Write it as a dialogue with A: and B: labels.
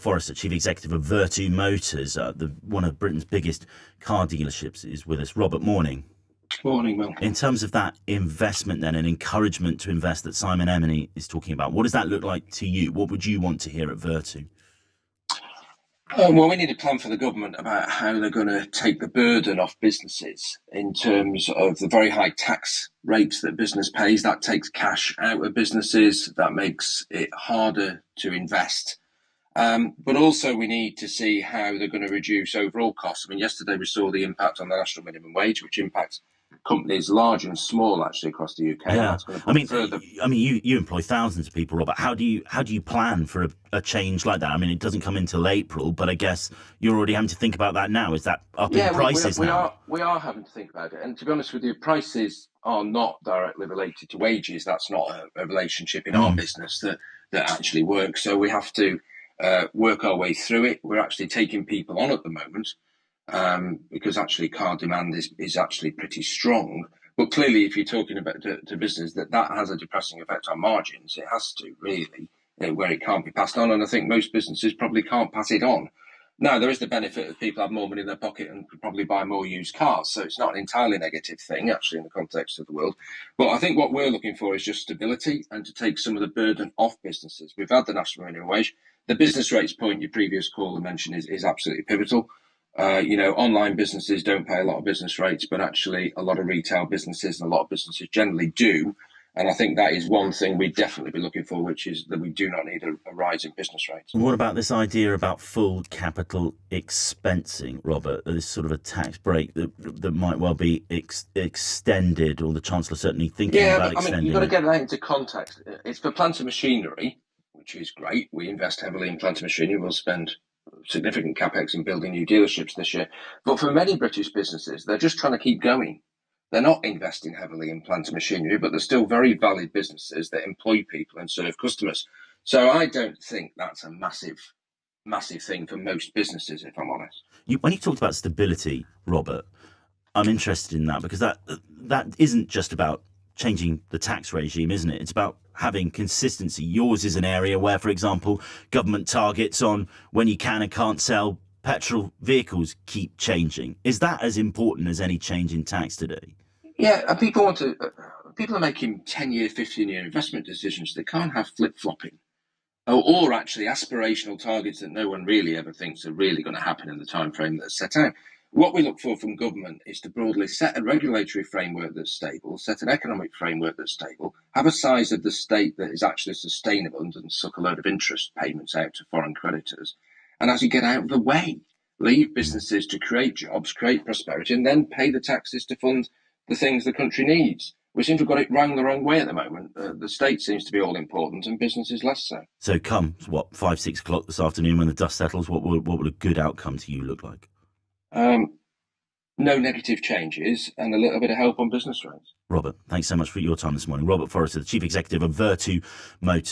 A: Forrester, Chief Executive of Vertu Motors, one of Britain's biggest car dealerships, is with us. Robert, morning.
B: Morning, Will.
A: In terms of that investment then, and encouragement to invest that Simon Emeny is talking about, what does that look like to you? What would you want to hear at Vertu?
B: Well, we need a plan for the government about how they're going to take the burden off businesses in terms of the very high tax rates that business pays. That takes cash out of businesses. That makes it harder to invest. But also we need to see how they're going to reduce overall costs. I mean, yesterday we saw the impact on the national minimum wage, which impacts companies large and small actually across the UK.
A: Yeah,
B: That's going to put further...
A: you employ thousands of people, Robert. How do you plan for a change like that? I mean, it doesn't come until April, but I guess you're already having to think about that now. Is that up in prices now?
B: We are having to think about it. And to be honest with you, prices are not directly related to wages. That's not a relationship in our business that actually works. So we have to work our way through it. We're actually taking people on at the moment because actually car demand is actually pretty strong. But clearly, if you're talking about to business, that has a depressing effect on margins. It has to, really, where it can't be passed on. And I think most businesses probably can't pass it on. Now, there is the benefit of people have more money in their pocket and could probably buy more used cars. So it's not an entirely negative thing, actually, in the context of the world. But I think what we're looking for is just stability and to take some of the burden off businesses. We've had the national minimum wage. The business rates point your previous caller mentioned is absolutely pivotal. Online businesses don't pay a lot of business rates, but actually a lot of retail businesses and a lot of businesses generally do. And I think that is one thing we'd definitely be looking for, which is that we do not need a rise in business rates.
A: What about this idea about full capital expensing, Robert? This sort of a tax break that might well be extended, or the Chancellor certainly thinking about extending.
B: I mean, you've got to get that into context. It's for plant and machinery, which is great. We invest heavily in plant and machinery. We'll spend significant capex in building new dealerships this year. But for many British businesses, they're just trying to keep going. They're not investing heavily in plant and machinery, but they're still very valid businesses that employ people and serve customers. So I don't think that's a massive thing for most businesses, if I'm honest.
A: When you talked about stability, Robert, I'm interested in that because that isn't just about changing the tax regime, isn't it? It's about having consistency. Yours is an area where, for example, government targets on when you can and can't sell petrol vehicles keep changing. Is that as important as any change in tax today?
B: Yeah, and people are making 10-year, 15-year investment decisions. They can't have flip-flopping or actually aspirational targets that no one really ever thinks are really going to happen in the time frame that's set out. What we look for from government is to broadly set a regulatory framework that's stable, set an economic framework that's stable, have a size of the state that is actually sustainable and doesn't suck a load of interest payments out to foreign creditors. And as you get out of the way, leave businesses to create jobs, create prosperity, and then pay the taxes to fund the things the country needs. We seem to have got it the wrong way at the moment. The state seems to be all important and businesses less so.
A: So come, 5, 6 o'clock this afternoon when the dust settles, what would a good outcome to you look like?
B: No negative changes and a little bit of help on business rates.
A: Robert, thanks so much for your time this morning. Robert Forrester, the Chief Executive of Vertu Motors.